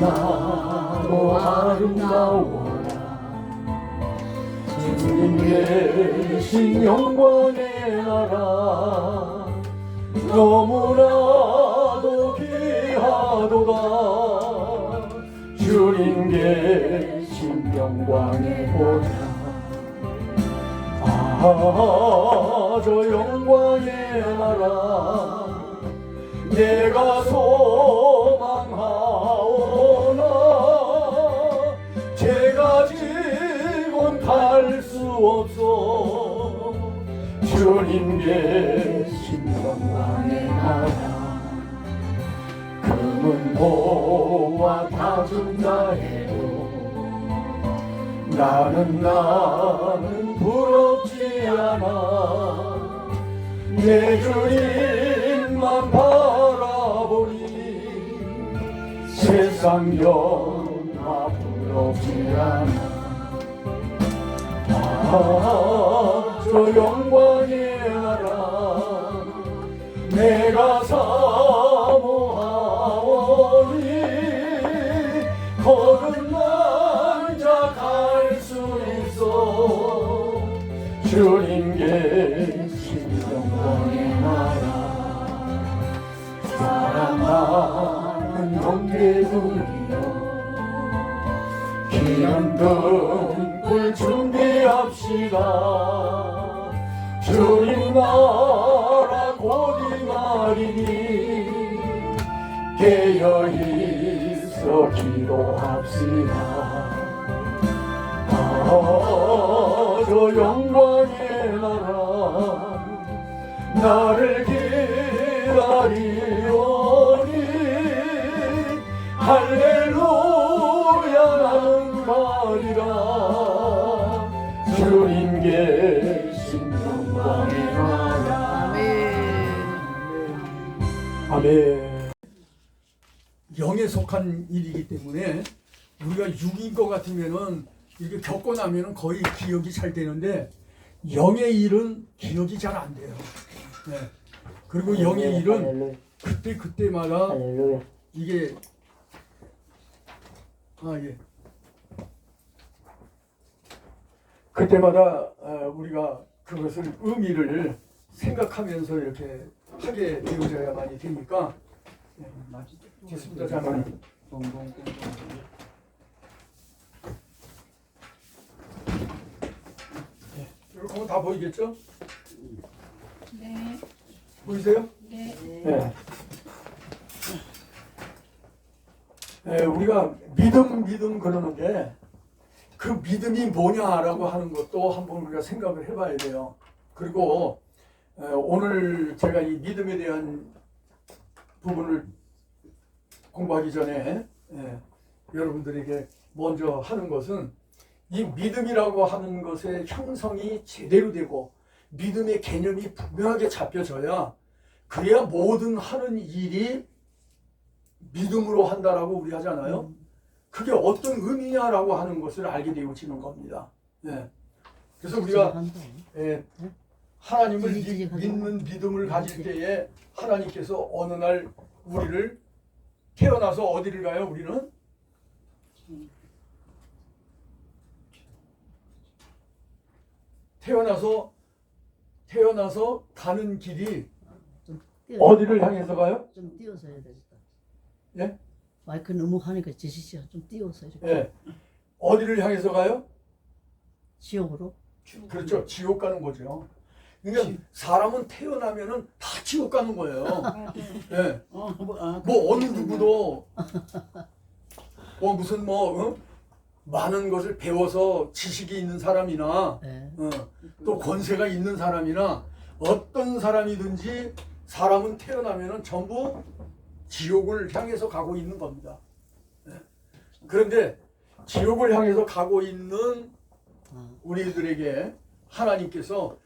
나도 아름다워라. 주님 계신 영광의 나라 너무나도 귀하도다. 주님 계신 영광의 보좌 저 영광의 나라 내가 소망하오나 제가 지금 갈 수 없어. 주님 계신 영광의 나라 금은 보와 다 준다 해도 나는 부럽지 않아. 내 주님만 바라보니 세상 영화 부럽지 않아. 저 영광의 나라 내가 사모하오니 거듭난 자 갈 수 있어. 주님 계신 영광의 나라 사랑하는 형제들이여 기름 등불 준비합시다. 주님 나라 곧 임하리니 깨어있어 기도합시다. 저 영광의 나라 나를 기다리오니 할렐루야 나는 가리라. 주님 계신 영광의 나라. 아멘. 영에 속한 일이기 때문에 우리가 육인 것 같으면은 이렇게 겪고 나면은 거의 기억이 잘 되는데 영의 일은 기억이 잘 안 돼요. 네. 그리고 영의 일은 그때마다 이게 예. 그때마다 우리가 그것을 의미를 생각하면서 이렇게 하게 되어져야만이 되니까. 됐습니다. 잠깐만. 이렇게 하면 다 보이겠죠? 네. 보이세요? 네. 네. 우리가 믿음 그러는데 그 믿음이 뭐냐라고 하는 것도 한번 우리가 생각을 해봐야 돼요. 그리고 오늘 제가 이 믿음에 대한 부분을 공부하기 전에 여러분들에게 먼저 하는 것은 이 믿음이라고 하는 것의 형성이 제대로 되고 믿음의 개념이 분명하게 잡혀져야 그래야 모든 하는 일이 믿음으로 한다라고 우리 하잖아요. 그게 어떤 의미냐라고 하는 것을 알게 되어지는 겁니다. 그래서 우리가 하나님을 믿는 믿음을 가질 때에 하나님께서 어느 날 우리를 태어나서 어디를 가요? 우리는 태어나서 가는 길이 어디를 향해서 가요? 좀 띄워서 해야 되겠다. 예? 마이크 너무 하니까 지시죠. 좀 띄워서 이렇게. 예. 어디를 향해서 가요? 지옥으로. 그렇죠. 지옥 가는 거죠. 그러니까 사람은 태어나면은 다 지옥 가는 거예요. 예. 뭐 어느 누구도 무슨 많은 것을 배워서 지식이 있는 사람이나 또 권세가 있는 사람이나 어떤 사람이든지 사람은 태어나면은 전부 지옥을 향해서 가고 있는 겁니다. 그런데 지옥을 향해서 가고 있는 우리들에게 하나님께서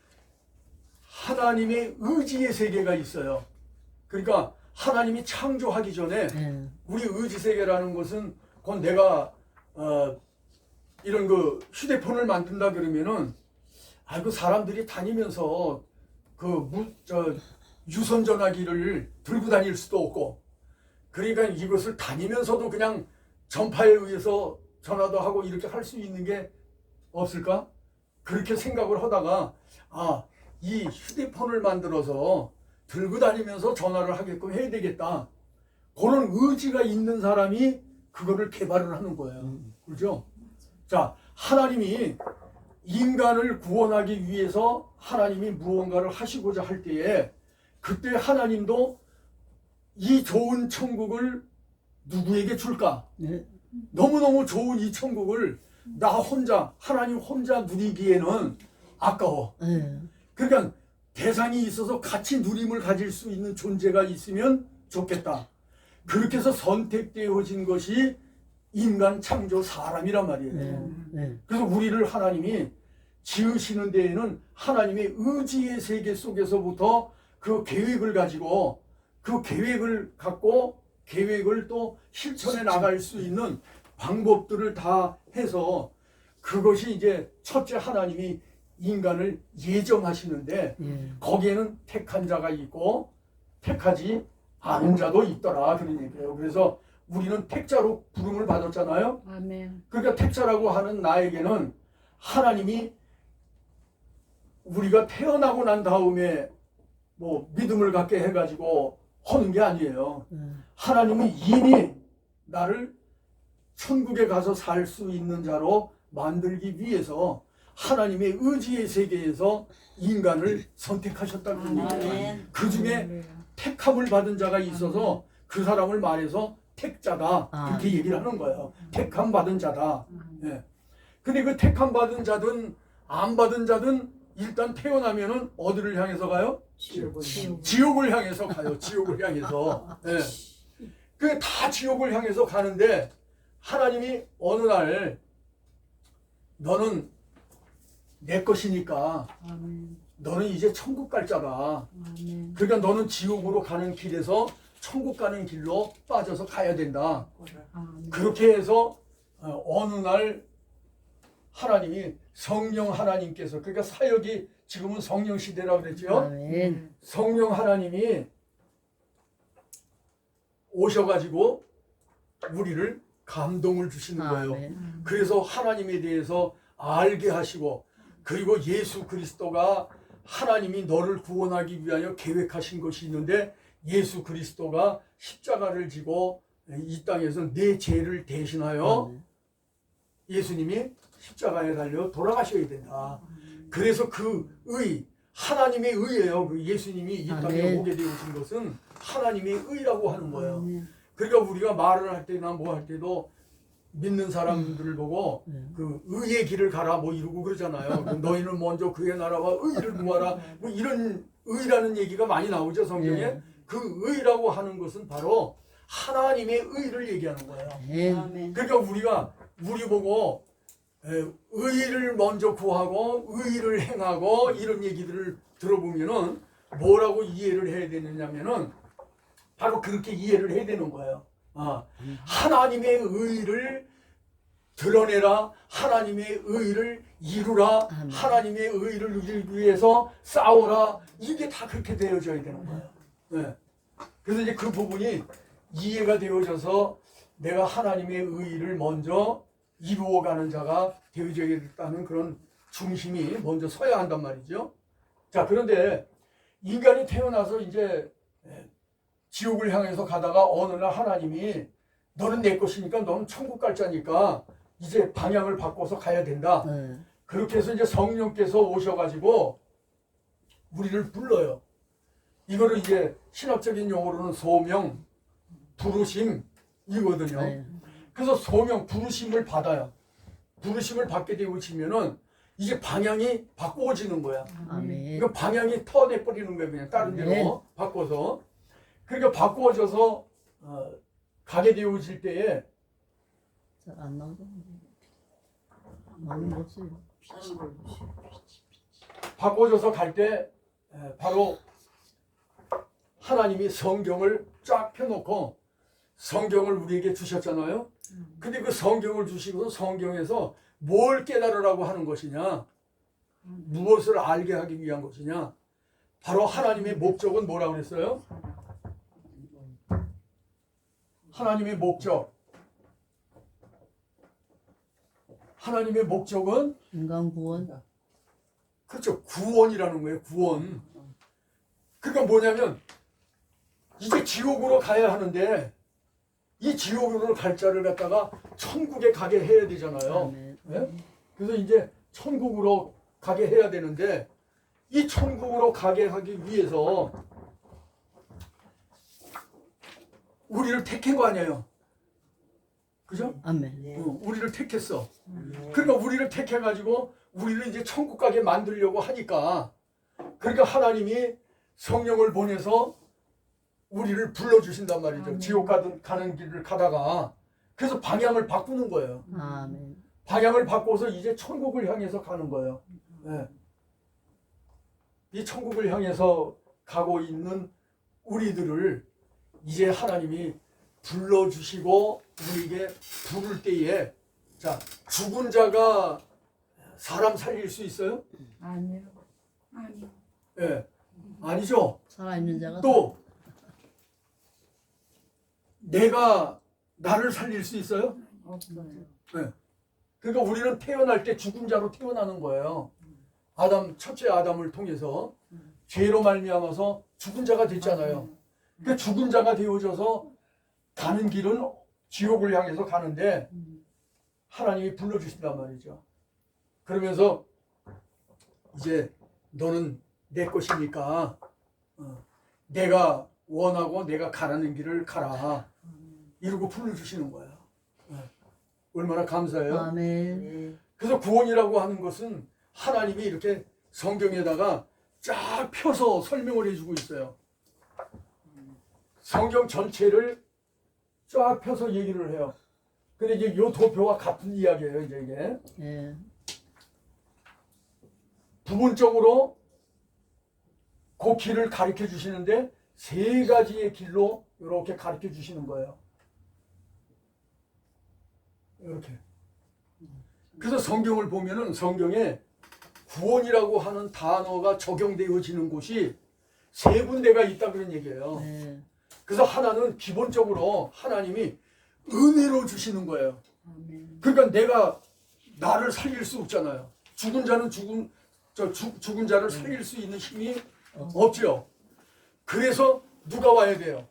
하나님의 의지의 세계가 있어요. 그러니까 하나님이 창조하기 전에 우리 의지 세계라는 것은 곧 내가 이런 그 휴대폰을 만든다 그러면은 그 사람들이 다니면서 유선 전화기를 들고 다닐 수도 없고, 그러니까 이것을 다니면서도 그냥 전파에 의해서 전화도 하고 이렇게 할 수 있는 게 없을까? 그렇게 생각을 하다가 이 휴대폰을 만들어서 들고 다니면서 전화를 하게끔 해야 되겠다. 그런 의지가 있는 사람이 그거를 개발을 하는 거예요. 그렇죠? 자, 하나님이 인간을 구원하기 위해서 하나님이 무언가를 하시고자 할 때에 그때 하나님도 이 좋은 천국을 누구에게 줄까? 네. 너무너무 좋은 이 천국을 나 혼자, 하나님 혼자 누리기에는 아까워. 네. 그러니까 대상이 있어서 같이 누림을 가질 수 있는 존재가 있으면 좋겠다. 그렇게 해서 선택되어진 것이 인간 창조 사람이란 말이에요. 네. 네. 그래서 우리를 하나님이 지으시는 데에는 하나님의 의지의 세계 속에서부터 그 계획을 가지고 그 계획을 갖고 계획을 또 실천해 나갈 수 있는 방법들을 다 해서 그것이 이제 첫째 하나님이 인간을 예정하시는데 예. 거기에는 택한 자가 있고 택하지 않은 자도 있더라 그런 얘기예요. 그래서 우리는 택자로 부름을 받았잖아요. 아멘. 그러니까 택자라고 하는 나에게는 하나님이 우리가 태어나고 난 다음에 뭐 믿음을 갖게 해가지고 하는 게 아니에요. 하나님이 이미 나를 천국에 가서 살 수 있는 자로 만들기 위해서 하나님의 의지의 세계에서 인간을 선택하셨다는 얘기예요. 그 중에 택함을 받은 자가 있어서 그 사람을 말해서 택자다 그렇게 얘기를 하는 거예요. 택함 받은 자다. 예. 근데 그 택함 받은 자든 안 받은 자든 일단 태어나면은 어디를 향해서 가요? 지옥을 향해서 가요. 지옥을 향해서. 예. 그 다 지옥을 향해서 가는데 하나님이 어느 날 너는 내 것이니까 아멘. 너는 이제 천국 갈 자다. 아멘. 그러니까 너는 지옥으로 가는 길에서 천국 가는 길로 빠져서 가야 된다. 아멘. 그렇게 해서 어느 날 하나님이 성령 하나님께서 그러니까 사역이 지금은 성령 시대라고 그랬죠. 아멘. 성령 하나님이 오셔가지고 우리를 감동을 주시는 거예요. 아멘. 그래서 하나님에 대해서 알게 하시고 그리고 예수 그리스도가 하나님이 너를 구원하기 위하여 계획하신 것이 있는데 예수 그리스도가 십자가를 지고 이 땅에서 내 죄를 대신하여 예수님이 십자가에 달려 돌아가셔야 된다. 그래서 그 의, 하나님의 의예요. 그 예수님이 이 땅에 아멘. 오게 되신 것은 하나님의 의라고 하는 거예요. 아멘. 그러니까 우리가 말을 할 때나 뭐 할 때도 믿는 사람들을 보고 그 의의 길을 가라 뭐 이러고 그러잖아요. 너희는 먼저 그의 나라와 의를 구하라 뭐 이런 의라는 얘기가 많이 나오죠 성경에. 네. 그 의라고 하는 것은 바로 하나님의 의를 얘기하는 거예요. 아멘. 그러니까 우리가 우리 보고 의를 먼저 구하고 의를 행하고 이런 얘기들을 들어보면은 뭐라고 이해를 해야 되느냐면은 바로 그렇게 이해를 해야 되는 거예요. 하나님의 의를 드러내라. 하나님의 의를 이루라. 아멘. 하나님의 의를 이루기 위해서 싸워라. 이게 다 그렇게 되어져야 되는 거예요. 네. 그래서 이제 그 부분이 이해가 되어져서 내가 하나님의 의를 먼저 이루어가는 자가 되어져야겠다는 그런 중심이 먼저 서야 한단 말이죠. 자, 그런데 인간이 태어나서 이제 지옥을 향해서 가다가 어느 날 하나님이 너는 내 것이니까 너는 천국 갈 자니까 이제 방향을 바꿔서 가야 된다. 네. 그렇게 해서 이제 성령께서 오셔가지고 우리를 불러요. 이거를 이제 신학적인 용어로는 소명, 부르심이거든요. 네. 그래서 소명, 부르심을 받아요. 부르심을 받게 되어지면은 이제 방향이 바꿔지는 거야. 아멘. 그 방향이 터내버리는 거예요. 그냥 다른 데로 네. 바꿔서. 그러니까 바꿔져서 가게 되어질 때에 잘 안 나오죠? 많이 없어요. 바꿔져서 갈 때 바로 하나님이 성경을 쫙 펴놓고 성경을 우리에게 주셨잖아요. 근데 그 성경을 주시고서 성경에서 뭘 깨달으라고 하는 것이냐, 무엇을 알게 하기 위한 것이냐, 바로 하나님의 목적은 뭐라고 그랬어요? 하나님의 목적 하나님의 목적은 인간 구원. 그렇죠. 구원이라는 거예요. 구원. 그러니까 뭐냐면 이제 지옥으로 가야 하는데 이 지옥으로 갈 자를 갖다가 천국에 가게 해야 되잖아요. 아멘. 예? 그래서 이제 천국으로 가게 해야 되는데 이 천국으로 가게 하기 위해서 우리를 택한 거 아니에요. 그죠? 아멘. 우리를 택했어. 그러니까 우리를 택해가지고 우리를 이제 천국 가게 만들려고 하니까 그러니까 하나님이 성령을 보내서 우리를 불러주신단 말이죠. 지옥 가는 길을 가다가 그래서 방향을 바꾸는 거예요. 아멘. 방향을 바꿔서 이제 천국을 향해서 가는 거예요. 네. 이 천국을 향해서 가고 있는 우리들을 이제 하나님이 불러주시고 우리에게 부를 때에 자 죽은 자가 사람 살릴 수 있어요? 아니요. 아니요. 예, 아니죠. 살아있는 자가 또 내가 나를 살릴 수 있어요? 없어요. 네. 그러니까 우리는 태어날 때 죽은 자로 태어나는 거예요. 첫째 아담을 통해서 죄로 말미암아서 죽은 자가 됐잖아요. 그 죽은 자가 되어져서 가는 길은 지옥을 향해서 가는데 하나님이 불러주신단 말이죠. 그러면서 이제 너는 내 것이니까 내가 원하고 내가 가라는 길을 가라. 이러고 불러주시는 거예요. 얼마나 감사해요. 아멘. 그래서 구원이라고 하는 것은 하나님이 이렇게 성경에다가 쫙 펴서 설명을 해주고 있어요. 성경 전체를 쫙 펴서 얘기를 해요. 근데 이제 요 도표와 같은 이야기예요. 이제 이게 예. 부분적으로 그 길을 가르쳐 주시는데 세 가지의 길로 이렇게 가르쳐 주시는 거예요. 이렇게. 그래서 성경을 보면은 성경에 구원이라고 하는 단어가 적용되어지는 곳이 세 군데가 있다 그런 얘기예요. 네. 그래서 하나는 기본적으로 하나님이 은혜로 주시는 거예요. 아멘. 그러니까 내가 나를 살릴 수 없잖아요. 죽은 자는 죽은 자를 살릴 수 있는 힘이 없죠. 그래서 누가 와야 돼요?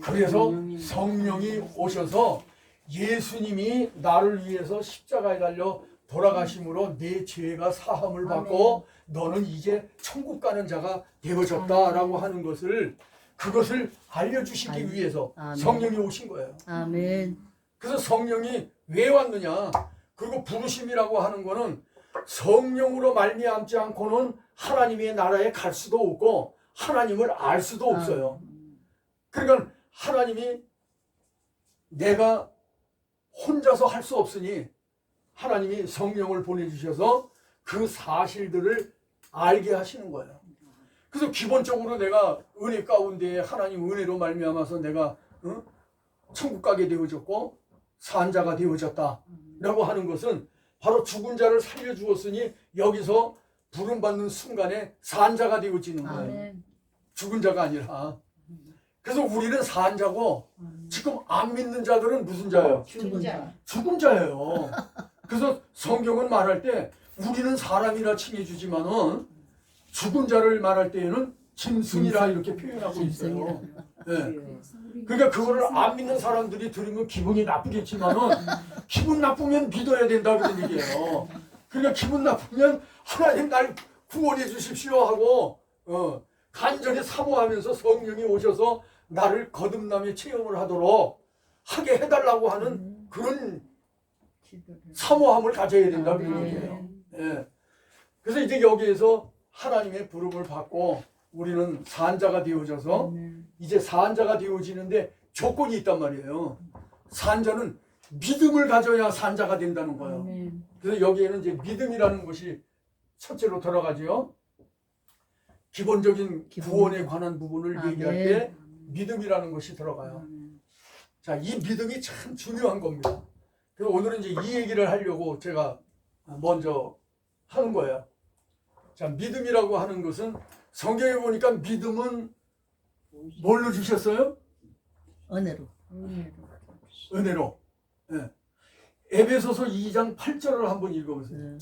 그래서 성령이 오셔서 예수님이 나를 위해서 십자가에 달려 돌아가심으로 내 죄가 사함을 받고 너는 이제 천국 가는 자가 되어졌다라고 하는 것을 그것을 알려주시기 위해서 아멘. 성령이 오신 거예요. 아멘. 그래서 성령이 왜 왔느냐? 그리고 부르심이라고 하는 거는 성령으로 말미암지 않고는 하나님의 나라에 갈 수도 없고 하나님을 알 수도 없어요. 그러니까 하나님이 내가 혼자서 할 수 없으니 하나님이 성령을 보내주셔서 그 사실들을 알게 하시는 거예요. 그래서 기본적으로 내가 은혜 가운데 하나님 은혜로 말미암아서 내가 천국 가게 되어졌고 산자가 되어졌다라고 하는 것은 바로 죽은 자를 살려주었으니 여기서 부름받는 순간에 산자가 되어지는 거예요. 아멘. 죽은 자가 아니라. 그래서 우리는 산자고 지금 안 믿는 자들은 무슨 자예요? 죽은 자. 죽은 자예요. 그래서 성경은 말할 때 우리는 사람이라 칭해주지만은 죽은 자를 말할 때에는 짐승이라 이렇게 표현하고 있어요. 네. 그러니까 그거를 안 믿는 사람들이 들으면 기분이 나쁘겠지만은 기분 나쁘면 믿어야 된다 그런 얘기예요. 그러니까 기분 나쁘면 하나님 날 구원해 주십시오 하고 간절히 사모하면서 성령이 오셔서 나를 거듭남의 체험을 하도록 하게 해달라고 하는 그런 사모함을 가져야 된다 그런 얘기예요. 예. 그래서 이제 여기에서 하나님의 부름을 받고 우리는 산자가 되어져서 이제 산자가 되어지는데 조건이 있단 말이에요. 산자는 믿음을 가져야 산자가 된다는 거예요. 아멘. 그래서 여기에는 이제 믿음이라는 것이 첫째로 들어가죠. 기본적인 구원에 관한 부분을 아멘. 얘기할 때 믿음이라는 것이 들어가요. 아멘. 자, 이 믿음이 참 중요한 겁니다. 그래서 오늘은 이제 이 얘기를 하려고 제가 먼저 하는 거예요. 자, 믿음이라고 하는 것은 성경에 보니까 믿음은 뭘로 주셨어요? 은혜로. 은혜로. 은혜로. 예. 에베소서 2장 8절을 한번 읽어보세요. 네.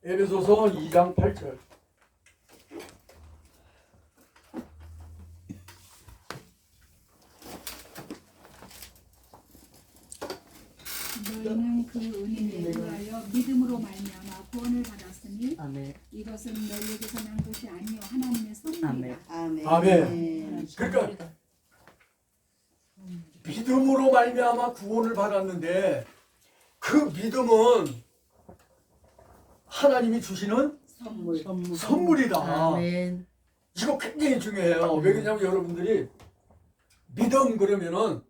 에베소서 2장 8절. 너희는 그 은혜에 의하여 믿음으로 말미암아 구원을 받았으니 아멘. 이것은 너희에게서 난 것이 아니요 하나님의 선물이다. 아멘. 아멘. 아멘. 그러니까 믿음으로 말미암아 구원을 받았는데 그 믿음은 하나님이 주시는 선물. 선물이다. 아멘. 이거 굉장히 중요해요. 왜 그러냐면 여러분들이 믿음 그러면은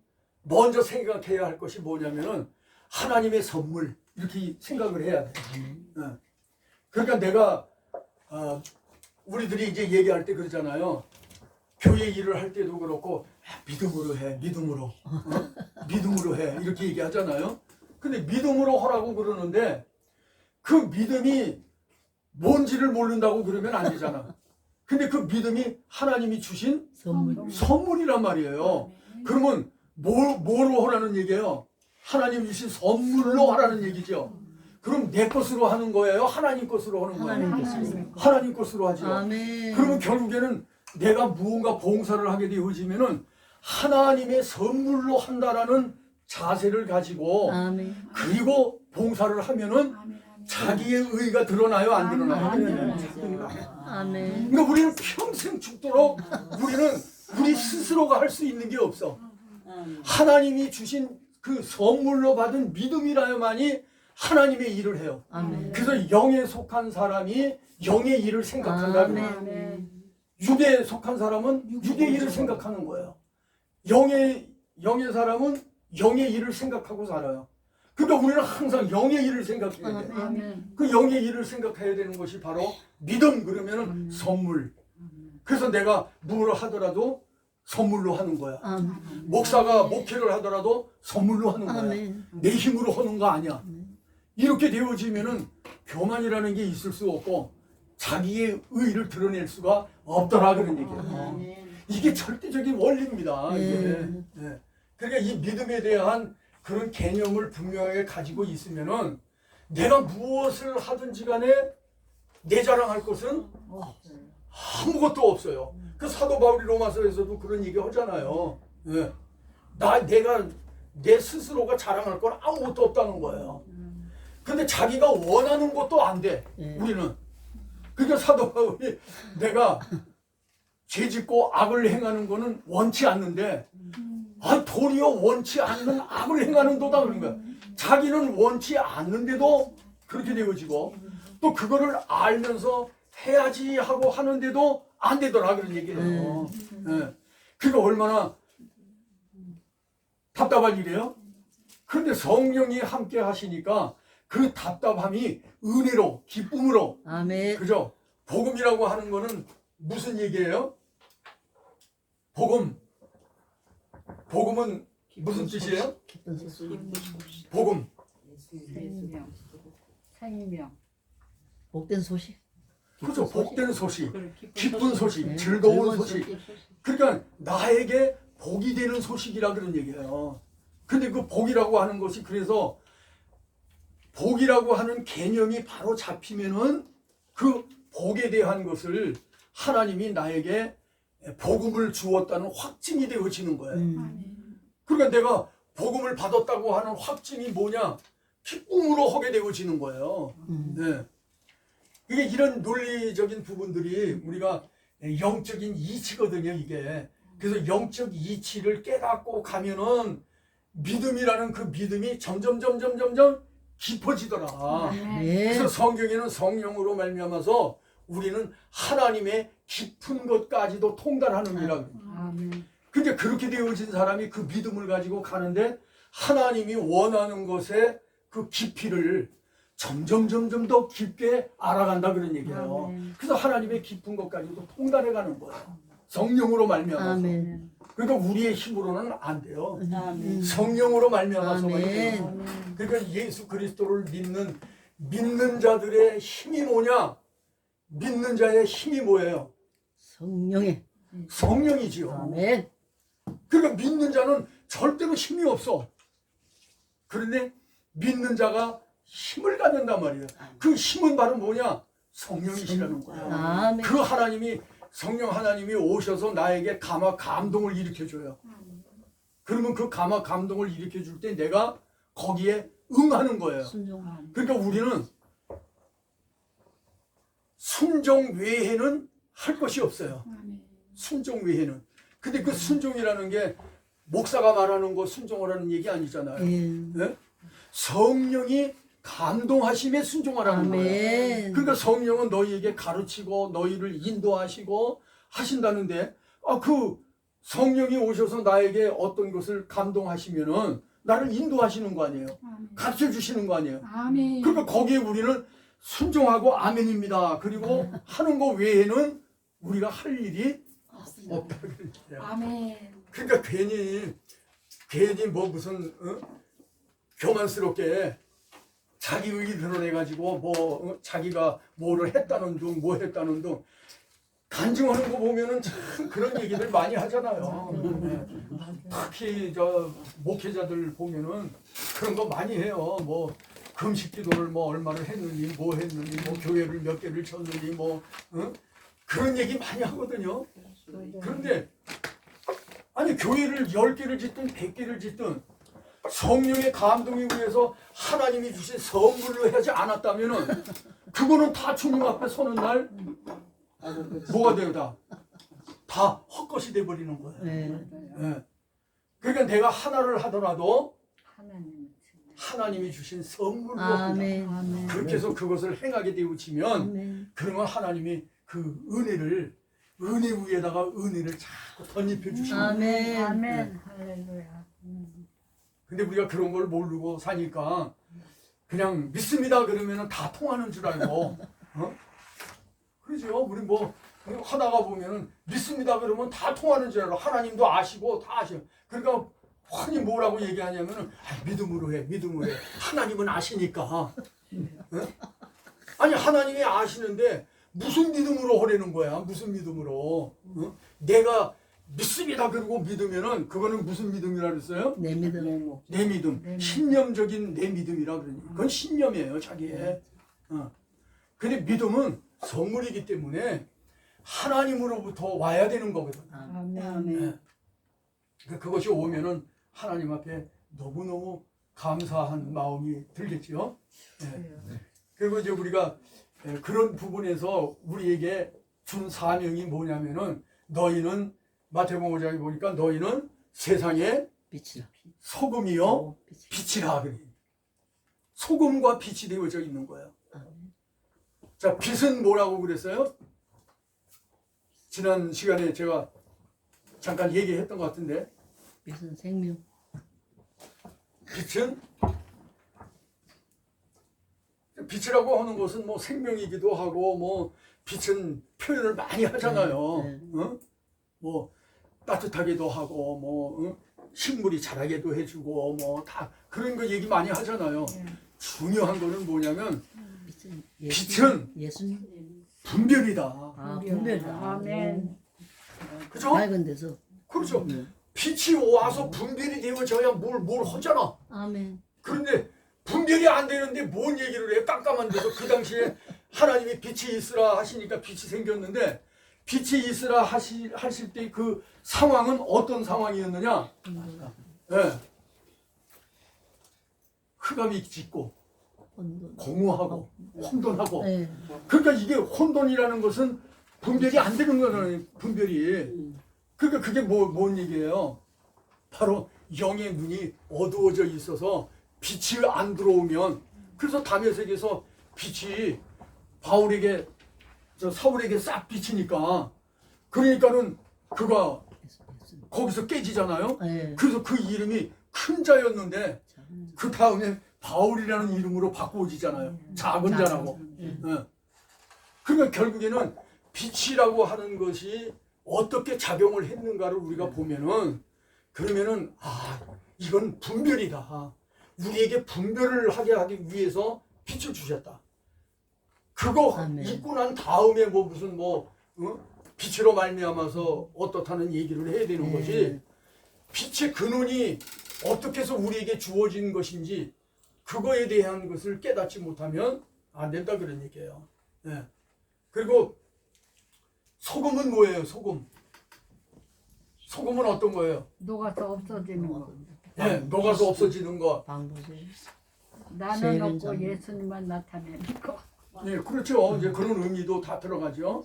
먼저 생각해야 할 것이 뭐냐면은 하나님의 선물 이렇게 생각을 해야 돼. 요 그러니까 내가 우리들이 이제 얘기할 때 그러잖아요. 교회 일을 할 때도 그렇고 믿음으로 해, 믿음으로, 믿음으로 해 이렇게 얘기하잖아요. 근데 믿음으로 하라고 그러는데 그 믿음이 뭔지를 모른다고 그러면 안 되잖아. 근데 그 믿음이 하나님이 주신 선물. 선물이란 말이에요. 그러면 뭐로 하라는 얘기예요? 하나님 주신 선물로 하라는 얘기죠. 그럼 내 것으로 하는 거예요? 하나님 것으로 하는 거예요? 하나님 것으로. 하나님 것으로 하죠. 아멘. 그러면 결국에는 내가 무언가 봉사를 하게 되어지면은 하나님의 선물로 한다라는 자세를 가지고 아멘. 그리고 봉사를 하면은 아멘. 자기의 의가 드러나요? 안 드러나요? 아멘. 아멘. 그러니까 우리는 평생 죽도록 우리는 우리 스스로가 할 수 있는 게 없어. 하나님이 주신 그 선물로 받은 믿음이라야만이 하나님의 일을 해요. 아멘. 그래서 영에 속한 사람이 영의 일을 생각한다. 아멘. 육에 속한 사람은 육의 일을 생각하는 거예요. 영의 사람은 영의 일을 생각하고 살아요. 그러니까 우리는 항상 영의 일을 생각해야 돼. 아멘. 그 영의 일을 생각해야 되는 것이 바로 믿음 그러면은 선물. 그래서 내가 무엇을 하더라도 선물로 하는 거야. 아멘. 목사가 목회를 하더라도 선물로 하는 거야. 아멘. 내 힘으로 하는 거 아니야. 이렇게 되어지면은 교만이라는 게 있을 수 없고 자기의 의의를 드러낼 수가 없더라 그런 얘기예요. 이게 절대적인 원리입니다. 이게. 네. 그러니까 이 믿음에 대한 그런 개념을 분명하게 가지고 있으면은 내가 무엇을 하든지 간에 내 자랑할 것은 아무것도 없어요. 그 사도 바울이 로마서에서도 그런 얘기 하잖아요. 예. 내가 내 스스로가 자랑할 건 아무것도 없다는 거예요. 근데 자기가 원하는 것도 안 돼. 예. 우리는. 그러니까 사도 바울이 내가 죄 짓고 악을 행하는 거는 원치 않는데 도리어 원치 않는 악을 행하는 도다 그런 거야. 자기는 원치 않는데도 그렇게 되어지고 또 그거를 알면서 해야지 하고 하는데도 안 되더라 그런 얘기예요. 예. 그게 얼마나 답답한 일이에요. 그런데 성령이 함께 하시니까 그 답답함이 은혜로 기쁨으로 아멘. 그죠? 복음이라고 하는 거는 무슨 얘기예요? 복음은 무슨 뜻이에요? 기쁜 소식. 복음. 생명. 복된 소식. 그죠? 복된 소식, 기쁜 소식, 네. 즐거운 즐거운 소식. 그러니까 나에게 복이 되는 소식이라 그런 얘기예요. 근데 그 복이라고 하는 것이 그래서 복이라고 하는 개념이 바로 잡히면은 그 복에 대한 것을 하나님이 나에게 복음을 주었다는 확증이 되어지는 거예요. 그러니까 내가 복음을 받았다고 하는 확증이 뭐냐? 기쁨으로 하게 되어지는 거예요. 네. 이게 이런 논리적인 부분들이 우리가 영적인 이치거든요, 이게. 그래서 영적 이치를 깨닫고 가면은 믿음이라는 그 믿음이 점점 깊어지더라. 네. 그래서 성경에는 성령으로 말미암아서 우리는 하나님의 깊은 것까지도 통달하느니라. 아멘. 근데 그렇게 되어진 사람이 그 믿음을 가지고 가는데 하나님이 원하는 것의 그 깊이를 점점 더 깊게 알아간다 그런 얘기예요. 아멘. 그래서 하나님의 깊은 것까지도 통달해 가는 거예요. 성령으로 말미암아서. 아멘. 그러니까 우리의 힘으로는 안 돼요. 아멘. 성령으로 말미암아서만 아멘. 돼요. 그러니까 예수 그리스도를 믿는 자들의 힘이 뭐냐? 믿는 자의 힘이 뭐예요? 성령의. 성령이지요. 아멘. 그러니까 믿는 자는 절대로 힘이 없어. 그런데 믿는 자가 힘을 갖는단 말이에요. 그 힘은 바로 뭐냐? 성령이시라는 거예요. 아멘. 그 하나님이 성령 하나님이 오셔서 나에게 감동을 일으켜 줘요. 그러면 그 감동을 일으켜 줄 때 내가 거기에 응하는 거예요. 순종. 그러니까 우리는 순종 외에는 할 것이 없어요. 아멘. 순종 외에는. 근데 그 순종이라는 게 목사가 말하는 거 순종하라는 얘기 아니잖아요. 예. 예? 성령이 감동하심에 순종하라는 거예요. 아멘. 그러니까 성령은 너희에게 가르치고 너희를 인도하시고 하신다는데 그 성령이 오셔서 나에게 어떤 것을 감동하시면은 나를 인도하시는 거 아니에요. 아멘. 가르쳐 주시는 거 아니에요. 아멘. 그러니까 거기에 우리는 순종하고 아멘입니다. 그리고 하는 거 외에는 우리가 할 일이 없다 그랬어요. 아멘. 그러니까 괜히 뭐 무슨 교만스럽게 자기 의기 드러내 가지고 뭐 자기가 뭐를 했다는 둥 뭐 했다는 둥 간증하는 거 보면은 참 그런 얘기들 많이 하잖아요. 네. 특히 저 목회자들 보면은 그런 거 많이 해요. 뭐 금식 기도를 뭐 얼마를 했느니 뭐 했느니 뭐 교회를 몇 개를 쳤느니 뭐 그런 얘기 많이 하거든요. 그런데 아니 교회를 10개를 짓든 100개를 짓든 성령의 감동에 의해서 하나님이 주신 선물로 하지 않았다면은 그거는 다 주님 앞에 서는 날 뭐가 돼요? 다 헛것이 돼버리는 거예요. 네. 예. 그러니까 내가 하나를 하더라도 하나님이 주신 선물로 아멘. 아멘. 그렇게 해서 그것을 행하게 되우치면 아멘. 그러면 하나님이 그 은혜 위에다가 은혜를 자꾸 덧입혀 주시는 거예요. 아멘. 아멘. 할렐루야. 근데 우리가 그런 걸 모르고 사니까 그냥 믿습니다 그러면은 다 통하는 줄 알고 그러죠. 우리 뭐 하다가 보면은 믿습니다 그러면 다 통하는 줄 알고 하나님도 아시고 다 아셔요. 그러니까 흔히 뭐라고 얘기하냐면은 믿음으로 해 하나님은 아시니까 아니 하나님이 아시는데 무슨 믿음으로 하려는 거야. 무슨 믿음으로 내가 믿습니다 그러고 믿으면은 그거는 무슨 믿음이라 그랬어요? 내 믿음. 내 믿음, 신념적인 내 믿음이라 그러니 그건 신념이에요 자기의. 근데 믿음은 선물이기 때문에 하나님으로부터 와야 되는 거거든. 아멘. 그것이 오면은 하나님 앞에 너무너무 감사한 마음이 들겠죠. 그리고 이제 우리가 그런 부분에서 우리에게 준 사명이 뭐냐면은 너희는 마태복음 5장에 보니까 너희는 세상의 빛이라. 소금이요 빛이라 그래. 소금과 빛이 되어져 있는 거예요. 자, 빛은 뭐라고 그랬어요? 지난 시간에 제가 잠깐 얘기했던 것 같은데 빛은 생명. 빛이라고 하는 것은 뭐 생명이기도 하고 뭐 빛은 표현을 많이 하잖아요. 뭐 따뜻하기도 하고 뭐 식물이 자라게도 해주고 뭐 다 그런 거 얘기 많이 하잖아요. 중요한 거는 뭐냐면 빛은 예수님. 분별이다. 아, 분별이다. 아멘. 그죠? 밝은 데서. 그렇죠. 빛이 와서 분별이 되어져야 뭘 하잖아. 아멘. 그런데 분별이 안 되는데 뭔 얘기를 해? 깜깜한 데서 그 당시에 하나님이 빛이 있으라 하시니까 빛이 생겼는데 빛이 있으라 하실 때 그 상황은 어떤 상황이었느냐? 네. 흑암이 짙고 공허하고 혼돈하고. 네. 그러니까 이게 혼돈이라는 것은 분별이 안 되는 거잖아요. 분별이. 그러니까 그게 뭔 얘기예요? 바로 영의 눈이 어두워져 있어서 빛이 안 들어오면 그래서 다메섹에서 빛이 사울에게 싹 비치니까 그러니까는 그가 거기서 깨지잖아요. 네. 그래서 그 이름이 큰 자였는데 그 다음에 바울이라는 이름으로 바꾸어지잖아요. 작은 자라고. 그러니까 결국에는 빛이라고 하는 것이 어떻게 작용을 했는가를 우리가 보면은 그러면은 이건 분별이다. 우리에게 분별을 하기 위해서 빛을 주셨다. 그거 아멘. 있고 난 다음에 무슨 빛으로 말미암아서 어떻다는 얘기를 해야 되는 거지. 빛의 근원이 어떻게 해서 우리에게 주어진 것인지 그거에 대한 것을 깨닫지 못하면 안 된다 그런 얘기예요. 예. 그리고 소금은 뭐예요? 소금. 소금은 어떤 거예요? 녹아서 없어지는 거. 예, 녹아서 없어지는 거. 방부제. 나는 없고 세계적인. 예수님만 나타내는 거. 예, 그렇죠. 이제 그런 의미도 다 들어가죠.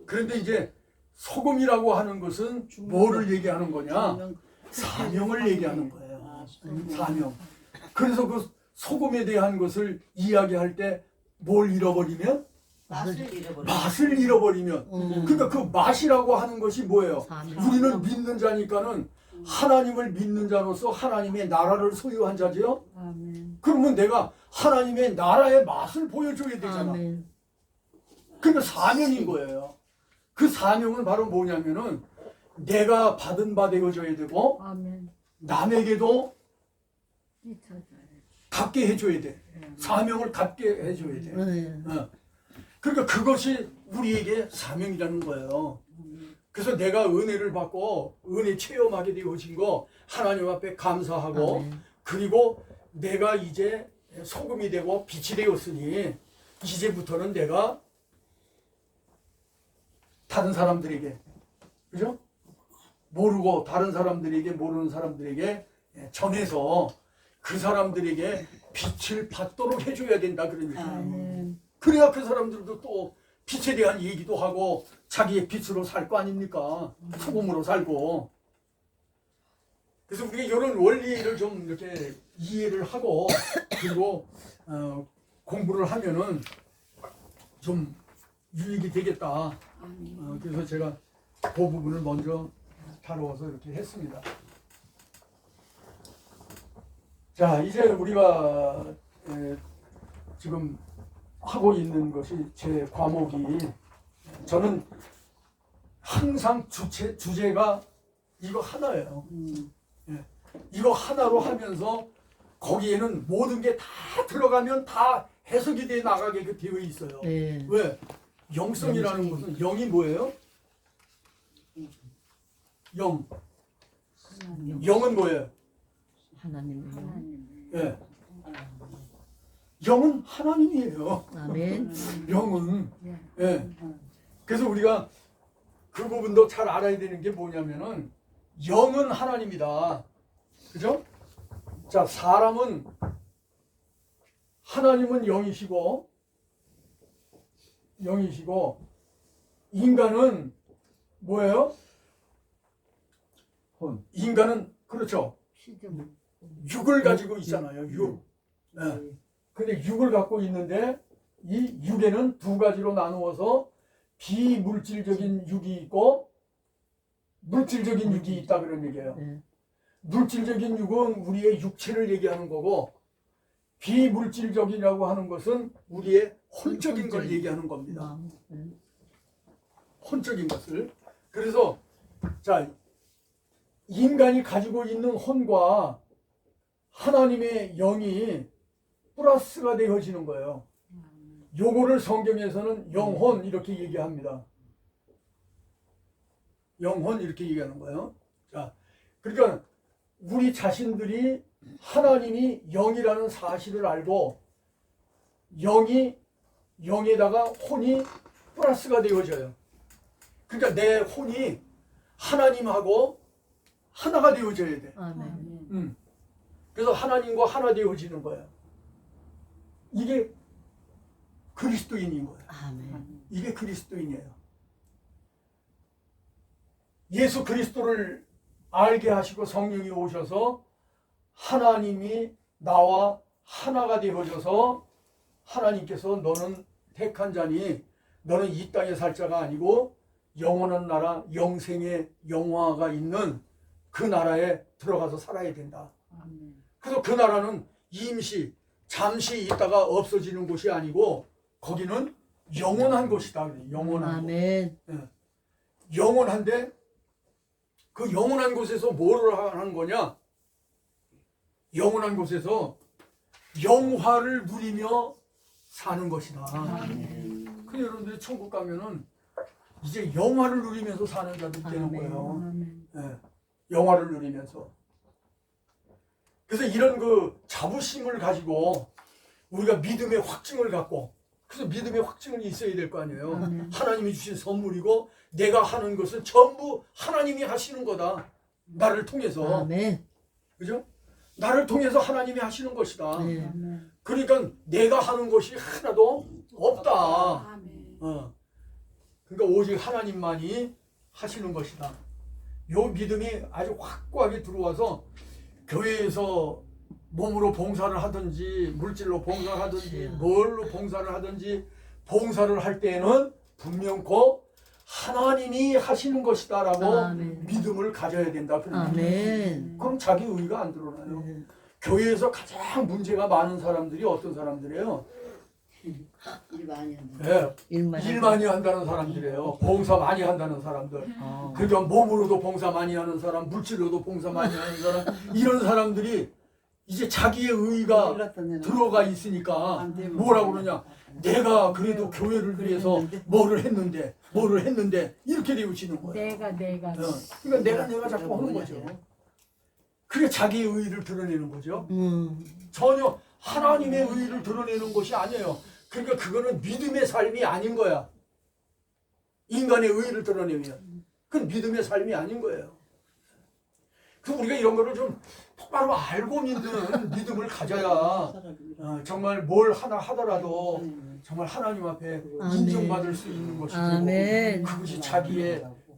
그런데 이제 소금이라고 하는 것은 뭐를 얘기하는 거냐? 사명을 얘기하는 거예요. 사명. 그래서 그 소금에 대한 것을 이야기할 때 뭘 잃어버리면? 맛을 잃어버려. 맛을 잃어버리면. 그러니까 그 맛이라고 하는 것이 뭐예요? 사명. 우리는 믿는 자니까는 하나님을 믿는 자로서 하나님의 나라를 소유한 자지요. 아멘. 그러면 내가 하나님의 나라의 맛을 보여줘야 되잖아. 아멘. 그러니까 사명인 거예요. 그 사명은 바로 뭐냐면은 내가 받은 바 되어줘야 되고 아멘. 남에게도 잊혀져요. 갖게 해줘야 돼. 사명을 갖게 해줘야 돼. 네. 그러니까 그것이 우리에게 사명이라는 거예요. 그래서 내가 은혜를 받고 은혜 체험하게 되어진 거 하나님 앞에 감사하고 아멘. 그리고 내가 이제 소금이 되고 빛이 되었으니 이제부터는 내가 다른 사람들에게, 그죠? 모르고 다른 사람들에게, 모르는 사람들에게 전해서 그 사람들에게 빛을 받도록 해줘야 된다 그러니까. 아멘. 그래야 그 사람들도 또 빛에 대한 얘기도 하고 자기의 빛으로 살 거 아닙니까? 소금으로 살고. 그래서 우리가 이런 원리를 좀 이렇게 이해를 하고 그리고 공부를 하면은 좀 유익이 되겠다. 그래서 제가 그 부분을 먼저 다루어서 이렇게 했습니다. 자, 이제 우리가 지금 하고 있는 것이 제 과목이 저는 항상 주제가 이거 하나예요. 예. 이거 하나로 하면서 거기에는 모든 게 다 들어가면 다 해석이 돼 나가게 되어 있어요. 네. 왜? 영성이라는 것은 영이 뭐예요? 영. 영은 뭐예요? 하나님. 하나님. 예. 영은 하나님이에요. 아멘. 영은. 예. 예. 그래서 우리가 그 부분도 잘 알아야 되는 게 뭐냐면은 영은 하나님이다. 그죠? 자, 사람은 하나님은 영이시고 인간은 뭐예요? 혼. 인간은 그렇죠. 시점. 육을 가지고 있잖아요. 육. 예. 근데 육을 갖고 있는데 이 육에는 두 가지로 나누어서 비물질적인 육이 있고 물질적인 육이 있다 그런 얘기예요. 네. 물질적인 육은 우리의 육체를 얘기하는 거고 비물질적이라고 하는 것은 우리의 혼적인 걸 얘기하는 겁니다. 마음. 네. 혼적인 것을. 그래서 자, 인간이 가지고 있는 혼과 하나님의 영이 플러스가 되어지는 거예요. 요거를 성경에서는 영혼 이렇게 얘기합니다. 영혼 이렇게 얘기하는 거예요. 자, 그러니까 우리 자신들이 하나님이 영이라는 사실을 알고 영에다가 혼이 플러스가 되어져요. 그러니까 내 혼이 하나님하고 하나가 되어져야 돼. 아멘. 그래서 하나님과 하나 되어지는 거예요. 이게 그리스도인인 거예요. 아멘. 이게 그리스도인이에요. 예수 그리스도를 알게 하시고 성령이 오셔서 하나님이 나와 하나가 되어져서 하나님께서 너는 택한 자니 너는 이 땅에 살 자가 아니고 영원한 나라 영생의 영화가 있는 그 나라에 들어가서 살아야 된다. 아멘. 그래서 그 나라는 잠시 있다가 없어지는 곳이 아니고 거기는 영원한 곳이다. 영원한 곳. 아멘. 영원한데 그 영원한 곳에서 뭐를 하는 거냐? 영원한 곳에서 영화를 누리며 사는 것이다. 그 여러분들이 천국 가면은 이제 영화를 누리면서 사는 자들이 되는 아멘. 거예요. 아멘. 예, 영화를 누리면서. 그래서 이런 그 자부심을 가지고 우리가 믿음의 확증을 갖고, 그래서 믿음의 확증이 있어야 될 거 아니에요. 하나님이 주신 선물이고 내가 하는 것은 전부 하나님이 하시는 거다. 나를 통해서. 아멘. 그죠? 나를 통해서 하나님이 하시는 것이다. 네. 그러니까 내가 하는 것이 하나도 없다. 아멘. 그러니까 오직 하나님만이 하시는 것이다. 요 믿음이 아주 확고하게 들어와서 교회에서 몸으로 봉사를 하든지 물질로 봉사를 하든지 뭘로 봉사를 하든지 봉사를 할 때에는 분명코 하나님이 하시는 것이다라고 아멘. 믿음을 가져야 된다. 아멘. 그럼 자기 의가 안 드러나요. 네. 교회에서 가장 문제가 많은 사람들이 어떤 사람들이에요? 일 많이 한다. 네, 일만 일 많이 한다는 사람들이에요. 봉사 많이 한다는 사람들. 어. 그러니까 몸으로도 봉사 많이 하는 사람, 물질로도 봉사 많이 하는 사람, 이런 사람들이 이제 자기의 의가 들어가 있으니까 뭐라고 그러냐? 내가 그래도 교회를 위해서 뭐를 했는데 이렇게 되어지는 거예요. 내가 그러니까 내가 자꾸 하는 거죠. 그게 자기의 의를 드러내는 거죠. 전혀 하나님의 의를 드러내는 것이 아니에요. 그러니까 그거는 믿음의 삶이 아닌 거야. 인간의 의를 드러내면 그건 믿음의 삶이 아닌 거예요. 그래서 우리가 이런 거를 좀 똑바로 알고 믿는 믿음을 가져야 정말 뭘 하나 하더라도 정말 하나님 앞에 아멘. 인정받을 수 있는 것이고 아멘.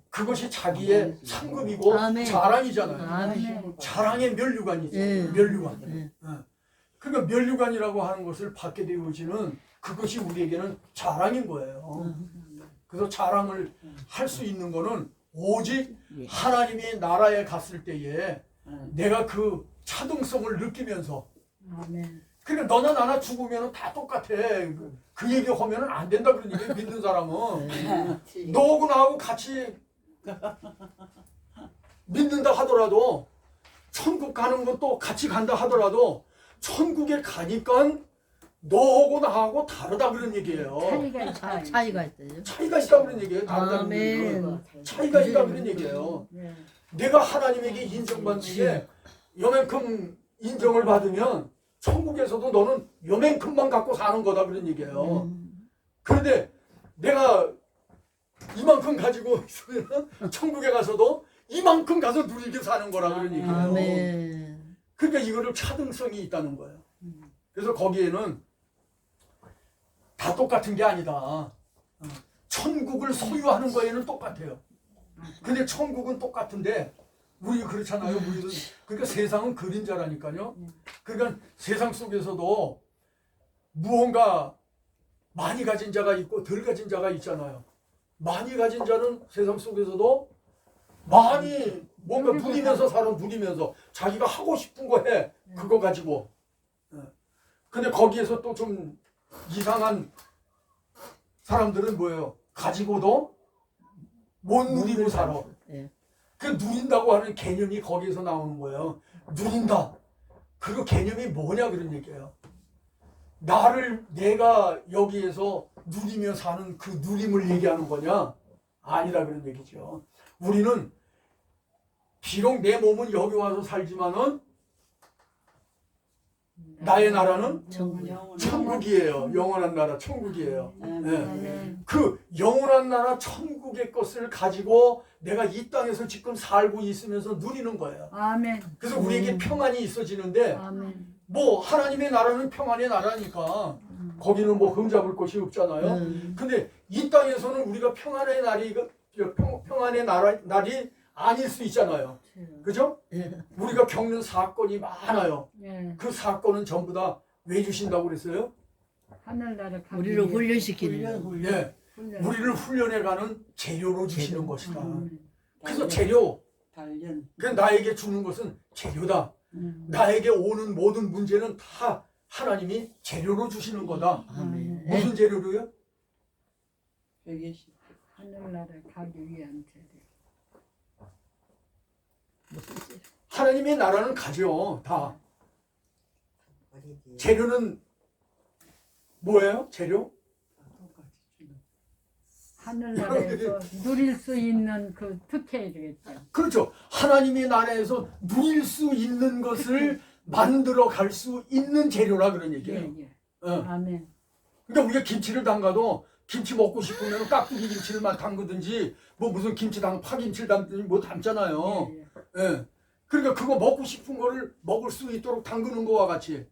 그것이 자기의 상급이고 아멘. 자랑이잖아요. 아멘. 자랑의 면류관이죠. 네. 면류관. 네. 그러니까 면류관이라고 하는 것을 받게 되어지는 그것이 우리에게는 자랑인 거예요. 그래서 자랑을 할 수 있는 거는 오직 하나님의 나라에 갔을 때에 내가 그 차등성을 느끼면서, 아멘. 그러니까 너나 나나 죽으면 다 똑같아. 그 얘기 하면 안 된다 그런 얘기. 믿는 사람은 너하고 나하고 같이 믿는다 하더라도 천국 가는 것도 같이 간다 하더라도 천국에 가니까 너하고 나하고 다르다 그런 얘기예요. 차이가 있어요. 차이가 있다 그런 얘기예요. 다르다는 얘기예요. 아멘. 차이가 있다 그런 얘기예요. 내가 하나님에게 인정받는 게 요만큼 인정을 받으면 천국에서도 너는 요만큼만 갖고 사는 거다 그런 얘기예요. 그런데 내가 이만큼 가지고 있으면 천국에 가서도 이만큼 가서 누리게 사는 거라 그런 얘기예요. 아멘. 그러니까 이거를 차등성이 있다는 거예요. 그래서 거기에는 다 똑같은 게 아니다. 천국을 소유하는 거에는 똑같아요. 근데 천국은 똑같은데 우리 그렇잖아요. 우리도 그러니까 세상은 그림자라니까요. 그러니까 세상 속에서도 무언가 많이 가진 자가 있고 덜 가진 자가 있잖아요. 많이 가진 자는 세상 속에서도 많이 뭔가 누리면서 살아. 누리면서 자기가 하고 싶은 거 해. 그거 가지고. 근데 거기에서 또 좀 이상한 사람들은 뭐예요? 가지고도 못 누리고 살아. 네. 그 누린다고 하는 개념이 거기에서 나오는 거예요. 누린다. 그 개념이 뭐냐 그런 얘기예요. 내가 여기에서 누리며 사는 그 누림을 얘기하는 거냐? 아니라 그런 얘기죠. 우리는 비록 내 몸은 여기 와서 살지만은 나의 나라는 천국이에요. 영원한 나라 천국이에요. 네. 그 영원한 나라 천국의 것을 가지고 내가 이 땅에서 지금 살고 있으면서 누리는 거예요. 아멘. 그래서 우리에게 평안이 있어지는데 아멘. 뭐 하나님의 나라는 평안의 나라니까 거기는 뭐 흠잡을 것이 없잖아요. 근데 이 땅에서는 우리가 평안의 날이 아닐 수 있잖아요. 그죠? 우리가 겪는 사건이 많아요. 예. 그 사건은 전부 다 왜 주신다고 그랬어요? 하늘나라 가기 우리를 위해. 훈련시키는 예, 훈련. 우리를 훈련해가는 재료로 주시는 것이다. 아멘. 그래서 재료, 단련. 그 나에게 주는 것은 재료다. 나에게 오는 모든 문제는 다 하나님이 재료로 주시는 거다. 아멘. 무슨 재료로요? 120. 하늘나라 가기 위한 재료. 하나님의 나라는 가죠. 다. 재료는 뭐예요? 재료? 하늘나라에서 누릴 수 있는 그 특혜겠죠. 그렇죠. 하나님의 나라에서 누릴 수 있는 것을 만들어 갈 수 있는 재료라 그런 얘기예요. 예. 어. 아멘. 그러니까 우리가 김치를 담가도 김치 먹고 싶으면 깍두기 김치를만 담그든지 뭐 무슨 김치 파김치를 담든지 뭐 담잖아요. 예. 예. 그러니까 그거 먹고 싶은 거를 먹을 수 있도록 담그는 거와 같이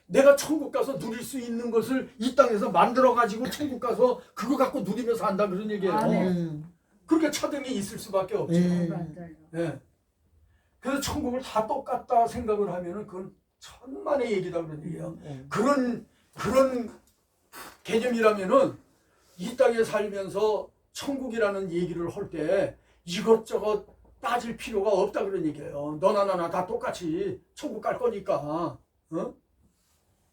내가 천국 가서 누릴 수 있는 것을 이 땅에서 만들어 가지고 천국 가서 그거 갖고 누리면서 한다 그런 얘기예요. 아멘. 그렇게 차등이 있을 수밖에 없죠. 맞아요. 예. 그래서 천국을 다 똑같다 생각을 하면은 그건 천만의 얘기다 그런 얘기예요. 그런 개념이라면은 이 땅에 살면서 천국이라는 얘기를 할 때 이것저것 따질 필요가 없다 그런 얘기예요. 너나 나나 다 똑같이 천국 갈 거니까. 어?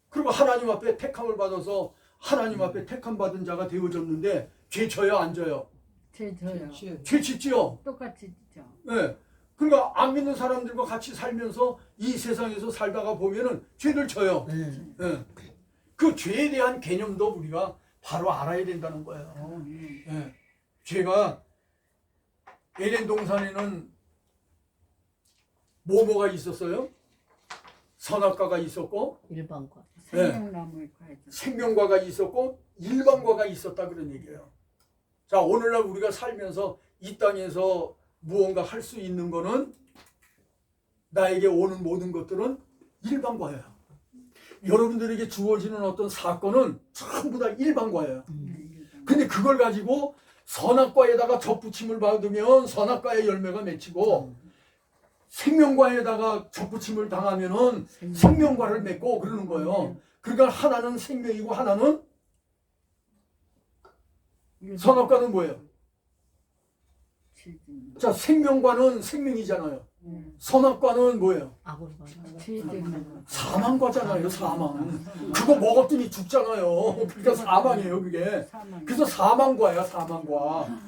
그리고 하나님 앞에 택함을 받아서 하나님 앞에 택함 받은 자가 되어졌는데 죄 져요 안 져요? 저요. 죄 짓지요. 똑같이 죠. 네. 그러니까 안 믿는 사람들과 같이 살면서 이 세상에서 살다가 보면은 죄를 져요. 네. 그 죄에 대한 개념도 우리가 바로 알아야 된다는 거예요. 네. 죄가 에덴 동산에는 뭐가 있었어요? 선악과가 있었고 일반과. 생명나무의 과죠. 생명과가 있었고 일반과가 있었다 그런 얘기예요. 자, 오늘날 우리가 살면서 이 땅에서 무언가 할 수 있는 거는 나에게 오는 모든 것들은 일반과예요. 여러분들에게 주어지는 어떤 사건은 전부 다 일반과예요. 근데 그걸 가지고 선악과에다가 접붙임을 받으면 선악과의 열매가 맺히고 생명과에다가 접붙임을 당하면은 생명과를 맺고 그러는 거예요. 그러니까 하나는 생명이고 하나는 선악과는 뭐예요? 자, 생명과는 생명이잖아요. 선악과는 뭐예요? 악을과. 사망과잖아요. 사망. 그거 먹었더니 죽잖아요. 그러니까 사망이에요, 그게. 그래서 사망과야, 사망과.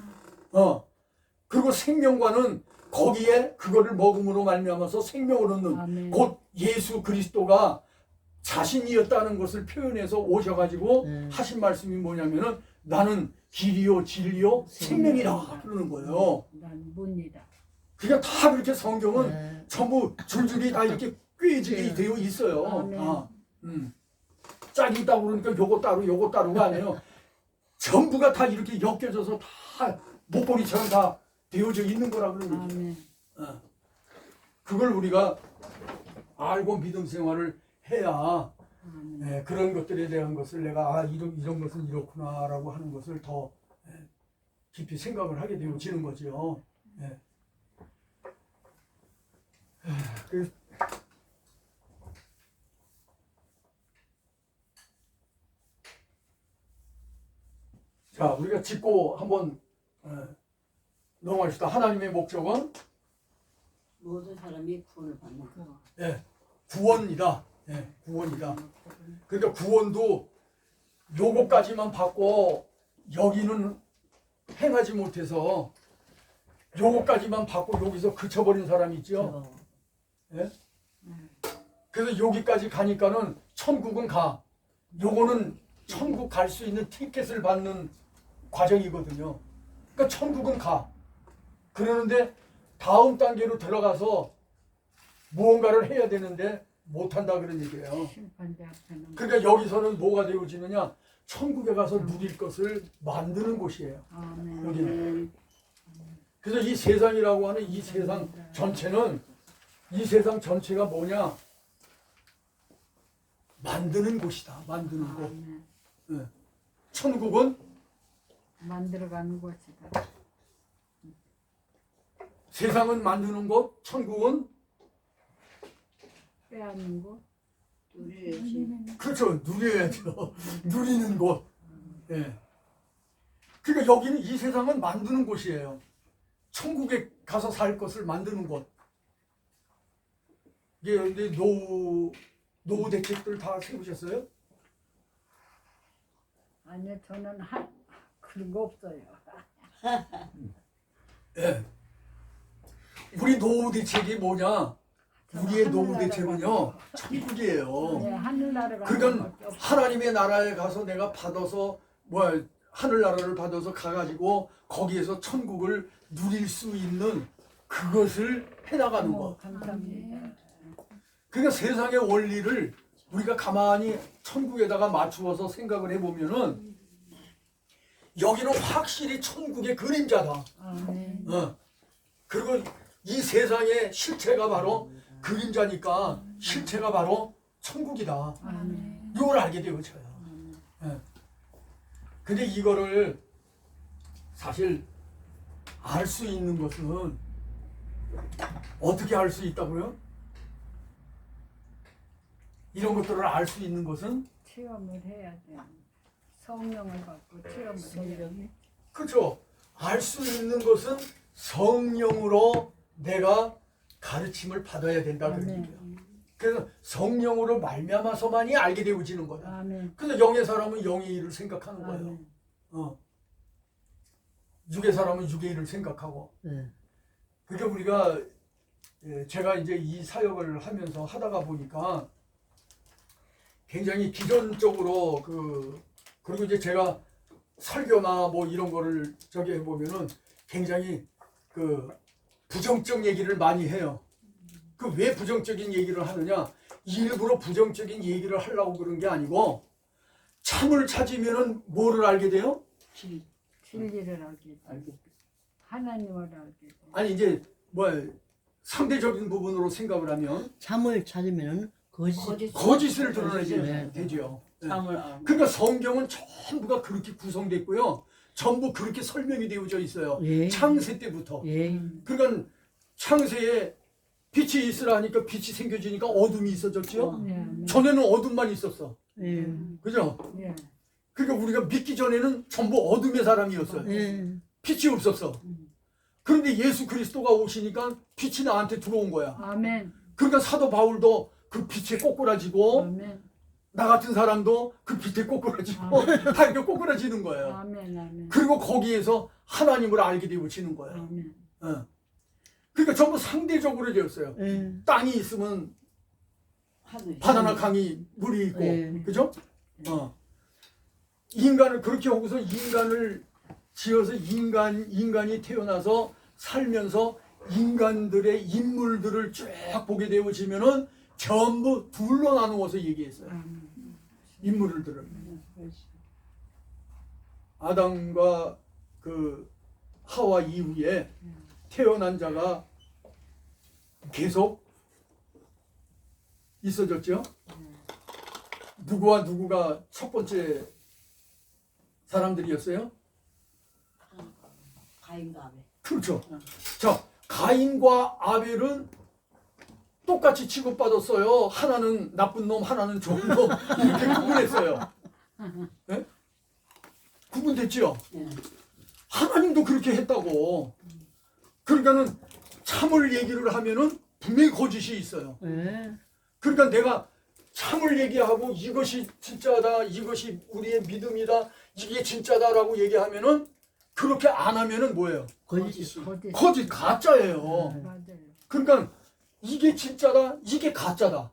그리고 생명과는 거기에 그거를 먹음으로 말미암아서 생명을 얻는 아멘. 곧 예수 그리스도가 자신이었다는 것을 표현해서 오셔가지고 하신 말씀이 뭐냐면은 나는 길이요 진리요 생명이라 그러는 거예요. 난 문이다. 그냥 다 그렇게 성경은 전부 줄줄이 다 이렇게 꿰지게 되어 있어요. 아멘. 짝이 있다고 그러니까 요거 따로가 아니에요. 전부가 다 이렇게 엮여져서 다 목걸이처럼 다 되어져 있는 거라 그러는 거죠. 아멘. 그걸 우리가 알고 믿음 생활을 해야 아멘. 그런 것들에 대한 것을 내가 이런 것은 이렇구나라고 하는 것을 더 깊이 생각을 하게 되어지는 거죠. 자, 우리가 짚고 한번 넘어갑시다. 하나님의 목적은 모든 사람이 구원을 받는 거. 구원이다. 구원이다. 그러니까 구원도 요거까지만 받고 여기는 행하지 못해서 요거까지만 받고 여기서 그쳐버린 사람이 있죠. 그래서 여기까지 가니까는 천국은 가. 요거는 천국 갈 수 있는 티켓을 받는 과정이거든요. 그러니까 천국은 가. 그러는데 다음 단계로 들어가서 무언가를 해야 되는데 못한다 그런 얘기예요. 심판대 앞에는. 그러니까 여기서는 뭐가 되어지느냐? 천국에 가서 누릴 것을 만드는 곳이에요. 아멘. 여기는. 그래서 이 세상이라고 하는 이 세상 전체는 이 세상 전체가 뭐냐? 만드는 곳이다. 만드는 곳. 아멘. 천국은 만들어가는 것이다. 세상은 만드는 곳, 천국은 빼앗는 것. 누려야지. 그렇죠. 누려야죠. 누리는 곳. 그러니까 여기는 이 세상은 만드는 곳이에요. 천국에 가서 살 것을 만드는 곳. 이게 근데 노후 대책들 다 세우셨어요? 아니요, 저는 그런 거 없어요. 우리 노후 대책이 뭐냐? 우리의 노후 대책은요, 천국이에요. 네, 하늘나라 가는 그러니까 것밖에 없어요. 하나님의 나라에 가서 내가 받아서 하늘나라를 받아서 가가지고 거기에서 천국을 누릴 수 있는 그것을 해나가는 것. 감사합니다. 그러니까 세상의 원리를 우리가 가만히 천국에다가 맞추어서 생각을 해보면은 여기는 확실히 천국의 그림자다. 아멘. 그리고 이 세상의 실체가 바로 그림자니까 실체가 바로 천국이다. 아멘. 이걸 알게 되어져요. 근데 이거를 사실 알 수 있는 것은 어떻게 알 수 있다고요? 이런 것들을 알 수 있는 것은 체험을 해야 돼. 성령을 받고 체험을 해야 돼. 그렇죠. 알 수 있는 것은 성령으로 내가 가르침을 받아야 된다 그런 아멘. 얘기예요. 그래서 성령으로 말미암아서만이 알게 되어지는 거다. 아멘. 그래서 영의 사람은 영의 일을 생각하는 거예요. 아멘. 육의 사람은 육의 일을 생각하고. 네. 그러니까 우리가 제가 이제 이 사역을 하면서 하다가 보니까 굉장히 기존적으로 그리고 이제 제가 설교나 뭐 이런 거를 저기 해보면은 굉장히 부정적 얘기를 많이 해요. 왜 부정적인 얘기를 하느냐? 일부러 부정적인 얘기를 하려고 그런 게 아니고 참을 찾으면은 뭐를 알게 돼요? 진리를 알게 돼. 하나님을 알게 돼. 아니 이제 상대적인 부분으로 생각을 하면 참을 찾으면 거짓을 드러내게 네. 되죠. 참을 알고. 그러니까 성경은 전부가 그렇게 구성됐고요. 전부 그렇게 설명이 되어져 있어요. 예. 창세 때부터. 예. 그러니까 창세에 빛이 있으라 하니까 빛이 생겨지니까 어둠이 있어졌죠. 네. 전에는 어둠만 있었어. 예. 그죠? 예. 그러니까 우리가 믿기 전에는 전부 어둠의 사람이었어요. 예. 빛이 없었어. 그런데 예수 그리스도가 오시니까 빛이 나한테 들어온 거야. 아멘. 그러니까 사도 바울도 그 빛에 꼬꾸라지고 아멘. 나 같은 사람도 그 빛에 꼬꾸라지고 다 이렇게 꼬꾸라지는 거예요. 아멘. 아멘. 그리고 거기에서 하나님을 알게 되어지는 거예요. 아멘. 그러니까 전부 상대적으로 되었어요. 예. 땅이 있으면 하늘. 바다나 강이 물이 있고, 예. 그죠? 인간을 그렇게 하고서 인간을 지어서 인간이 태어나서 살면서 인간들의 인물들을 쭉 보게 되어지면은 전부 둘로 나누어서 얘기했어요. 아멘. 인물들을. 아담과 하와 이후에 태어난 자가 계속 있어졌죠. 누구와 누구가 첫 번째 사람들이었어요? 가인과 아벨. 그렇죠. 자, 가인과 아벨은 똑같이 취급받았어요. 하나는 나쁜 놈, 하나는 좋은 놈 이렇게 구분했어요. 네? 구분됐죠. 네. 하나님도 그렇게 했다고. 그러니까는 참을 얘기를 하면은 분명히 거짓이 있어요. 예. 그러니까 내가 참을 얘기하고 이것이 진짜다, 이것이 우리의 믿음이다, 이게 진짜다라고 얘기하면은 그렇게 안 하면은 뭐예요? 거짓. 거짓. 거짓, 가짜예요. 맞아요. 그러니까 이게 진짜다, 이게 가짜다.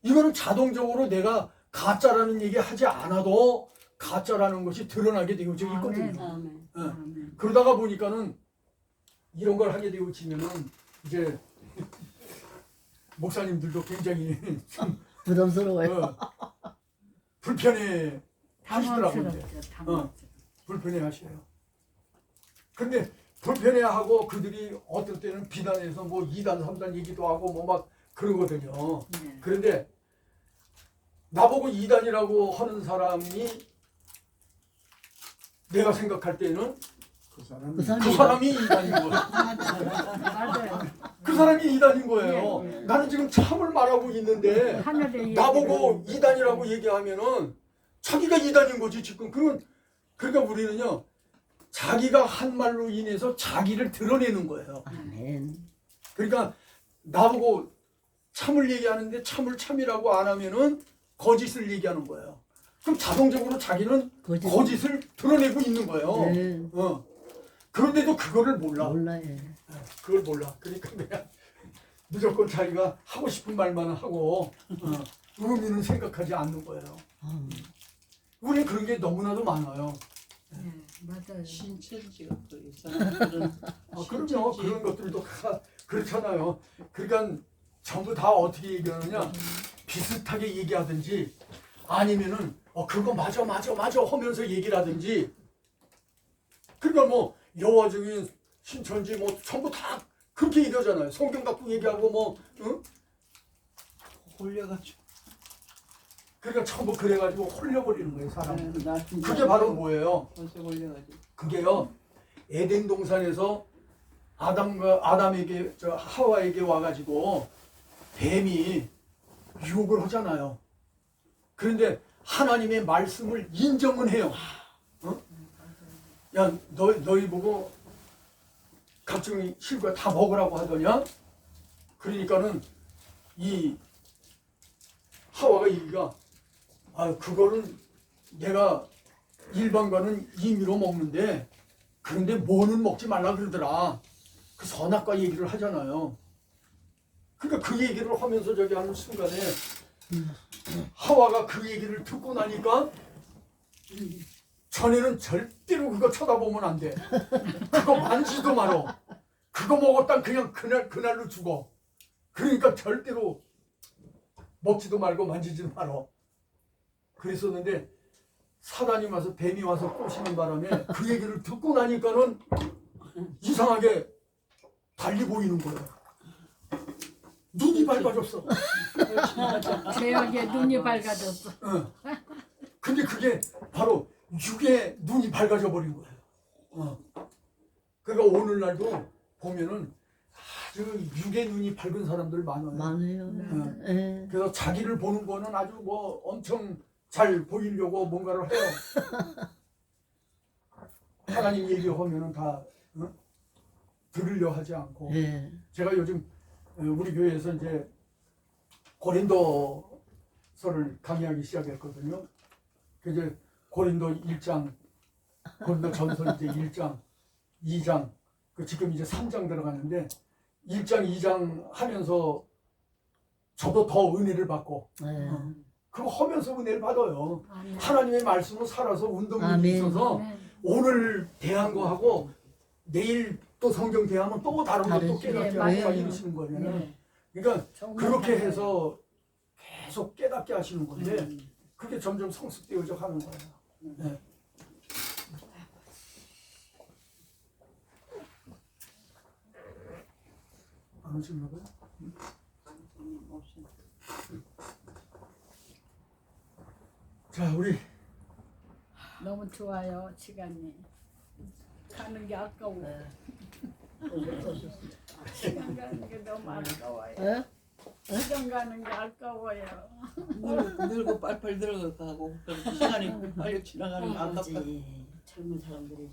이거는 자동적으로 내가 가짜라는 얘기 하지 않아도 가짜라는 것이 드러나게 되어져 있거든요. 아멘. 예. 아멘. 그러다가 보니까는 이런 걸 하게 되어지면은 이제 목사님들도 굉장히 좀 부담스러워요. 불편해 하시더라고요. 당황스럽죠. 당황스럽죠. 불편해 하셔요. 근데 불편해 하고 그들이 어떤 때는 비단해서 뭐 2단, 3단 얘기도 하고 뭐 막 그러거든요. 네. 그런데 나보고 2단이라고 하는 사람이 내가 생각할 때는 그 사람이 2단인 거예요. 맞아요. 그 사람이 2단인 거예요. 예, 예. 나는 지금 참을 말하고 있는데 하늘의 나보고 2단이라고 얘기하면은 자기가 2단인 거지 지금. 그러니까 우리는요 자기가 한 말로 인해서 자기를 드러내는 거예요. 아멘. 그러니까 나보고 참을 얘기하는데 참을 참이라고 안 하면은 거짓을 얘기하는 거예요. 그럼 자동적으로 자기는 거짓을 드러내고 있는 거예요. 예. 그런데도 그거를 몰라. 몰라. 예. 그걸 몰라. 그러니까 그냥 무조건 자기가 하고 싶은 말만 하고 의미는 생각하지 않는 거예요. 우리는 그런 게 너무나도 많아요. 네, 맞아요. 신천지가 또 있잖아요. 그런 그럼요. 그런 것들도 다 그렇잖아요. 그러니까 전부 다 어떻게 얘기하느냐, 비슷하게 얘기하든지 아니면은 그거 맞아 하면서 얘기를 하든지. 그러니까 뭐 여호와 중인 신천지 뭐 전부 다 그렇게 얘기하잖아요. 성경 갖고 얘기하고 뭐 응? 홀려가지고. 그러니까 전부 그래가지고 홀려버리는 거예요, 사람. 나 진짜 그게 바로 뭐예요? 벌써 홀려가지고. 그게요, 에덴 동산에서 아담에게 하와에게 와가지고 뱀이 유혹을 하잖아요. 그런데 하나님의 말씀을 인정은 해요. 야, 너희 보고 각종의 실과 다 먹으라고 하더냐? 그러니까는 이 하와가 얘기가, 그거는 내가 일반과는 임의로 먹는데, 그런데 뭐는 먹지 말라 그러더라. 그 선악과 얘기를 하잖아요. 그러니까 그 얘기를 하면서 저기 하는 순간에 하와가 그 얘기를 듣고 나니까 전에는 절대로 그거 쳐다보면 안 돼. 그거 만지도 말어. 그거 먹었단 그냥 그날로 죽어. 그러니까 절대로 먹지도 말고 만지지도 말어. 그랬었는데 사단이 와서, 뱀이 와서 꼬시는 바람에 그 얘기를 듣고 나니까는 이상하게 달리 보이는 거예요. 눈이 밝아졌어. 죄악의 눈이 밝아졌어. 근데 그게 바로 육의 눈이 밝아져 버린 거예요. 그러니까 오늘날도 보면은 아주 육의 눈이 밝은 사람들 많아요. 많아요. 예. 그래서 자기를 보는 거는 아주 뭐 엄청 잘 보이려고 뭔가를 해요. 하나님 얘기하면은 다 들으려 하지 않고. 예. 제가 요즘 우리 교회에서 이제 고린도서를 강의하기 시작했거든요. 그 이제 고린도 1장, 고린도 전서 이제 1장, 2장, 그 지금 이제 3장 들어갔는데 1장, 2장 하면서 저도 더 은혜를 받고, 예. 그거 하면서 은혜를 받아요. 아멘. 하나님의 말씀으로 살아서 운동력이 아멘. 있어서 아멘. 오늘 대한 거하고 내일 또 성경 대하면 또 다른 것도 다르지. 깨닫게 네, 하고 맞아요. 이러시는 거예요. 네. 그러니까 정말 그렇게 맞아요. 해서 계속 깨닫게 하시는 건데 그게 점점 성숙되어져 가는 거예요. 네. 안 오시나 봐요? 자, 우리 너무 좋아요, 시간이. 가는 게 아까워. 시간 가는 게 너무 아까워요. 예? 시간 가는 게 아까워요. 늙고 빨빨 늙어가고 시간이 빨리 지나가는 게 아깝다. 젊은 사람들이